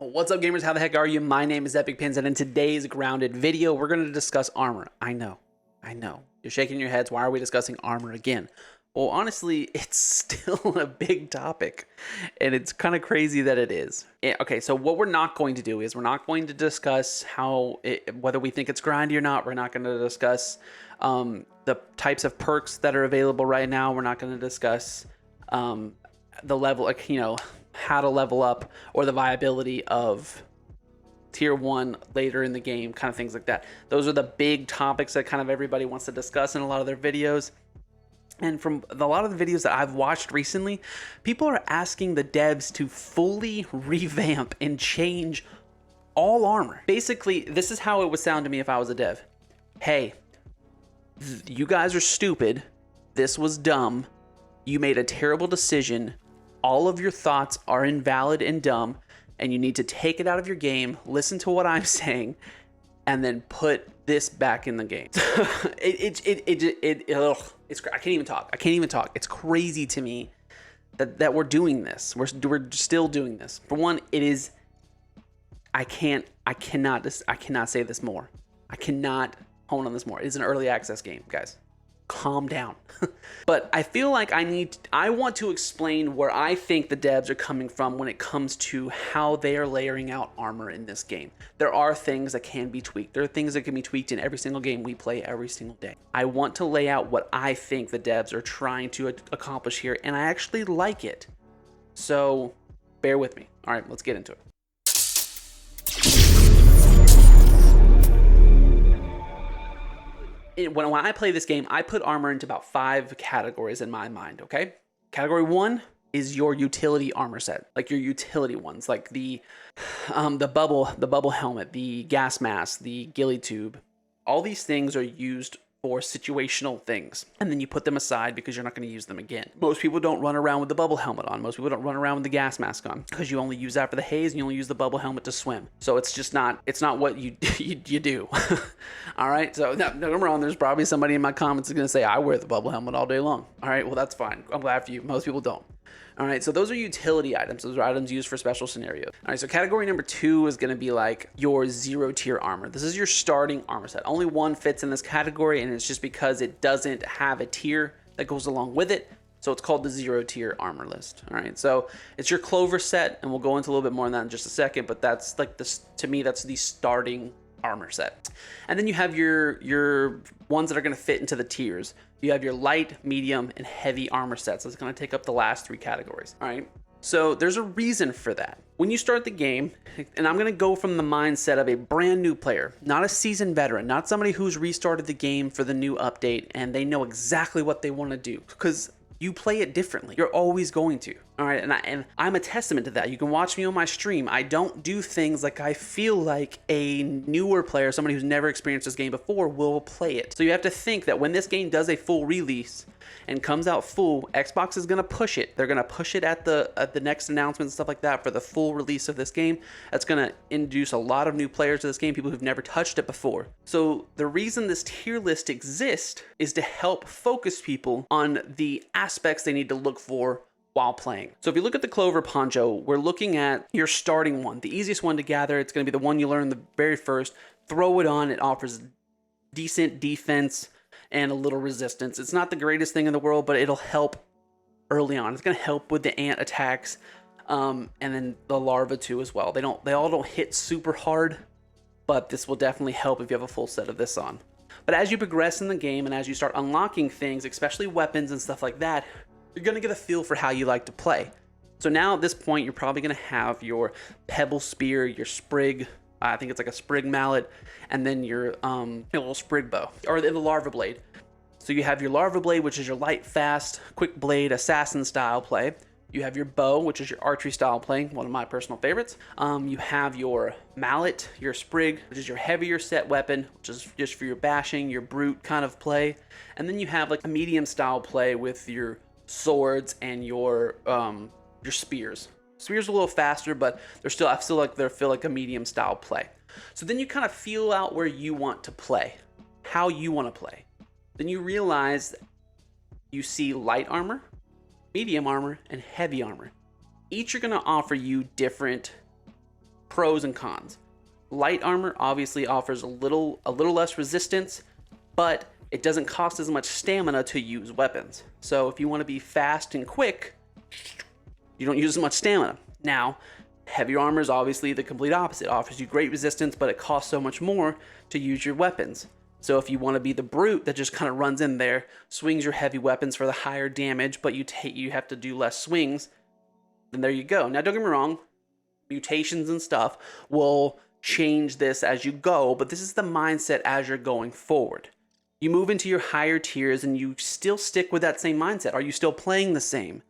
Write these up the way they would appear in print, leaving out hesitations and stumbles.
What's up, gamers? How the heck are you? My name is Epic Pins, and in today's grounded video, we're going to discuss armor. I know. You're shaking your heads. Why are we discussing armor again? Well, honestly, it's still a big topic, and it's kind of crazy that it is. Okay, so what we're not going to do is we're not going to discuss whether we think it's grindy or not. We're not going to discuss the types of perks that are available right now. We're not going to discuss the level, how to level up or the viability of tier 1 later in the game, kind of things like that. Those are the big topics that kind of everybody wants to discuss in a lot of their videos. And from a lot of the videos that I've watched recently, people are asking the devs to fully revamp and change all armor. Basically, this is how it would sound to me if I was a dev. Hey, you guys are stupid. This was dumb. You made a terrible decision. All of your thoughts are invalid and dumb, and you need to take it out of your game, listen to what I'm saying, and then put this back in the game. I can't even talk. It's crazy to me that we're doing this. We're still doing this. For one, it is. I cannot say this more. I cannot hone on this more. It is an early access game, guys. Calm down. But I feel like I want to explain where I think the devs are coming from when it comes to how they are layering out armor in this game. There are things that can be tweaked. There are things that can be tweaked in every single game we play every single day. I want to lay out what I think the devs are trying to accomplish here, and I actually like it. So bear with me. All right, let's get into it. When I play this game, I put armor into about 5 categories in my mind, okay? Category 1 is your utility armor set, like your utility ones, like the bubble helmet, the gas mask, the ghillie tube. All these things are used for situational things, and then you put them aside because you're not going to use them again. Most people don't run around with the bubble helmet on. Most people don't run around with the gas mask on because you only use that for the haze and you only use the bubble helmet to swim. So it's just not, it's not what you do. All right. So no, don't get me wrong. There's probably somebody in my comments that's going to say, I wear the bubble helmet all day long. All right. Well, that's fine. I'm glad for you. Most people don't. All right, so those are utility items. Those are items used for special scenarios. All right, so category number 2 is going to be like your 0 tier armor. This is your starting armor set. Only one fits in this category, and it's just because it doesn't have a tier that goes along with it. So it's called the 0 tier armor list. All right, so it's your clover set, and we'll go into a little bit more on that in just a second, but that's like this, to me, that's the starting armor set. And then you have your ones that are going to fit into the tiers. You have your light, medium, and heavy armor sets. So it's going to take up the last 3 categories. All right. So there's a reason for that. When you start the game, and I'm going to go from the mindset of a brand new player, not a seasoned veteran, not somebody who's restarted the game for the new update and they know exactly what they want to do, because you play it differently. You're always going to. All right, and I'm a testament to that. You can watch me on my stream. I don't do things like I feel like a newer player, somebody who's never experienced this game before, will play it. So you have to think that when this game does a full release and comes out full, Xbox is going to push it. They're going to push it at the next announcement and stuff like that for the full release of this game. That's going to introduce a lot of new players to this game, people who've never touched it before. So the reason this tier list exists is to help focus people on the aspects they need to look for while playing. So if you look at the Clover Poncho, we're looking at your starting one, the easiest one to gather. It's going to be the one you learn the very first. Throw it on. It offers decent defense and a little resistance. It's not the greatest thing in the world, but it'll help early on. It's going to help with the ant attacks, and then the larva too as well. They all don't hit super hard, but this will definitely help if you have a full set of this on. But as you progress in the game and as you start unlocking things, especially weapons and stuff like that, you're going to get a feel for how you like to play. So now at this point, you're probably going to have your pebble spear, your sprig, I think it's like a sprig mallet, and then your little sprig bow, or the larva blade. So you have your larva blade, which is your light, fast, quick blade, assassin style play. You have your bow, which is your archery style play, one of my personal favorites. You have your mallet, your sprig, which is your heavier set weapon, which is just for your bashing, your brute kind of play. And then you have like a medium style play with your swords and your spears. Spears are a little faster, but I feel like a medium style play. So then you kind of feel out where you want to play, how you want to play. Then you realize you see light armor, medium armor, and heavy armor. Each are going to offer you different Pros and cons. Light armor obviously offers a little less resistance, but it doesn't cost as much stamina to use weapons. So if you want to be fast and quick, you don't use as much stamina. Now, heavy armor is obviously the complete opposite. It offers you great resistance, but it costs so much more to use your weapons. So if you want to be the brute that just kind of runs in there, swings your heavy weapons for the higher damage, but you have to do less swings, then there you go. Now, don't get me wrong, mutations and stuff will change this as you go, but this is the mindset as you're going forward. You move into your higher tiers and you still stick with that same mindset. Are you still playing the same?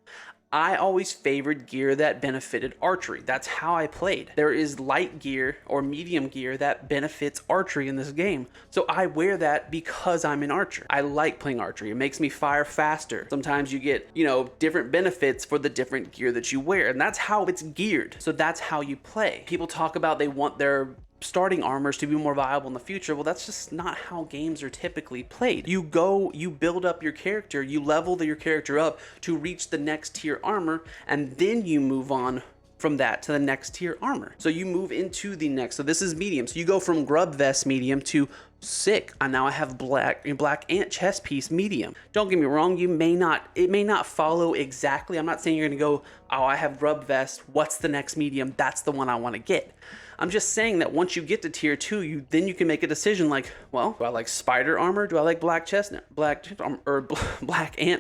I always favored gear that benefited archery. That's how I played. There is light gear or medium gear that benefits archery in this game. So I wear that because I'm an archer. I like playing archery. It makes me fire faster. Sometimes you get, different benefits for the different gear that you wear, and that's how it's geared. So that's how you play. People talk about they want their starting armors to be more viable in the future. Well, that's just not how games are typically played. You build up your character, you level your character up to reach the next tier armor, and then you move on from that to the next tier armor. So you move into the next. So this is medium. So you go from grub vest medium to sick. And now I have black ant chest piece medium. Don't get me wrong, it may not follow exactly. I'm not saying you're gonna go, oh, I have grub vest, what's the next medium? That's the one I want to get. I'm just saying that once you get to tier 2, then you can make a decision like, well, do I like spider armor? Do I like black ant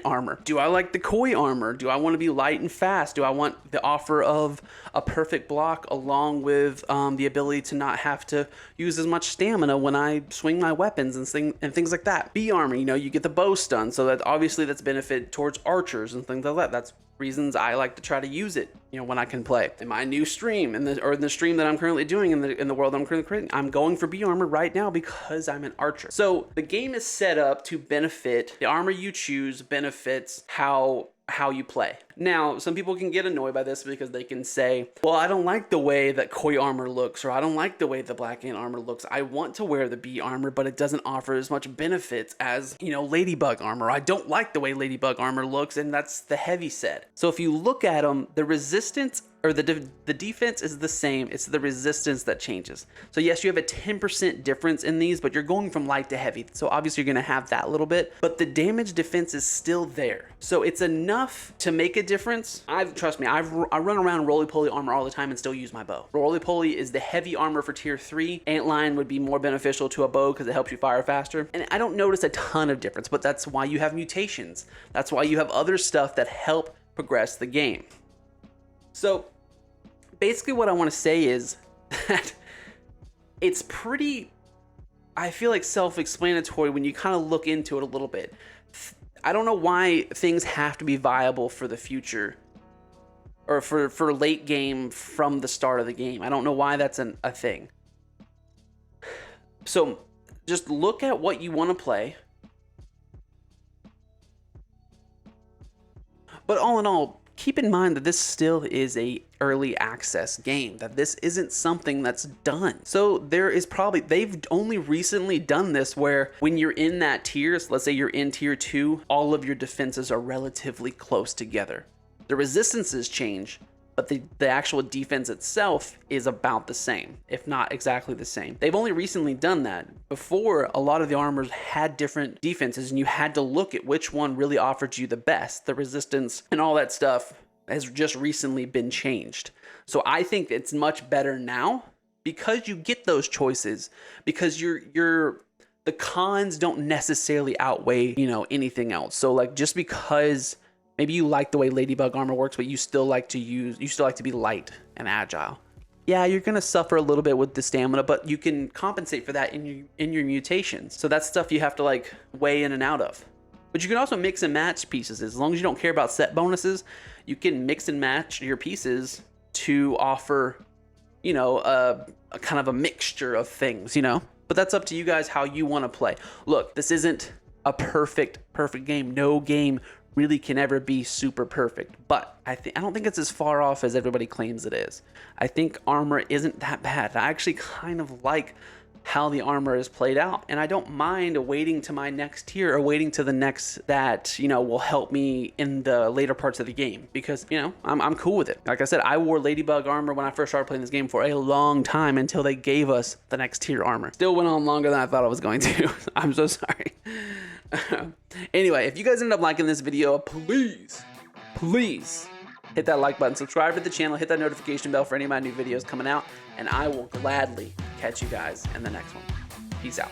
armor? Do I like the koi armor? Do I want to be light and fast? Do I want the offer of a perfect block along with the ability to not have to use as much stamina when I swing my weapons and things like that? B armor, you get the bow stun, so that obviously that's benefit towards archers and things like that. That's reasons I like to try to use it, when I can play. In my new stream, in the stream that I'm currently doing in the world I'm currently creating, I'm going for B armor right now because I'm an archer. So the game is set up to benefit, the armor you choose benefits how you play. Now, some people can get annoyed by this because they can say, well, I don't like the way that koi armor looks, or I don't like the way the black ant armor looks. I want to wear the B armor, but it doesn't offer as much benefits as, ladybug armor. I don't like the way ladybug armor looks, and that's the heavy set. So if you look at them, the resistance or the defense is the same. It's the resistance that changes. So yes, you have a 10% difference in these, but you're going from light to heavy. So obviously you're going to have that little bit, but the damage defense is still there. So it's enough to make a difference. Trust me, I run around roly-poly armor all the time and still use my bow. Roly-poly is the heavy armor for tier 3. Antlion would be more beneficial to a bow because it helps you fire faster. And I don't notice a ton of difference, but that's why you have mutations. That's why you have other stuff that help progress the game. So basically what I want to say is that it's pretty, I feel like, self-explanatory when you kind of look into it a little bit. I don't know why things have to be viable for the future or for late game from the start of the game. I don't know why that's a thing. So just look at what you want to play. But all in all, keep in mind that this still is a early access game, that this isn't something that's done. So they've only recently done this where when you're in that tier, so let's say you're in tier 2, all of your defenses are relatively close together. The resistances change, but the actual defense itself is about the same, if not exactly the same. They've only recently done that. Before, a lot of the armors had different defenses and you had to look at which one really offered you the best. The resistance and all that stuff has just recently been changed. So I think it's much better now because you get those choices, because the cons don't necessarily outweigh, anything else. So like, just because maybe you like the way ladybug armor works, but you still like to be light and agile. Yeah, you're gonna suffer a little bit with the stamina, but you can compensate for that in your mutations. So that's stuff you have to like weigh in and out of. But you can also mix and match pieces. As long as you don't care about set bonuses, you can mix and match your pieces to offer, a kind of a mixture of things, But that's up to you guys how you want to play. Look, this isn't a perfect game. No game really can ever be super perfect, but I don't think it's as far off as everybody claims it is. I think armor isn't that bad. I actually kind of like how the armor is played out. And I don't mind waiting to my next tier or waiting to the next that, you know, will help me in the later parts of the game, because, you know, I'm cool with it. Like I said, I wore Ladybug armor when I first started playing this game for a long time until they gave us the next tier armor. Still went on longer than I thought I was going to. I'm so sorry. Anyway, if you guys ended up liking this video, please hit that like button, subscribe to the channel, hit that notification bell for any of my new videos coming out, and I will gladly catch you guys in the next one. Peace out.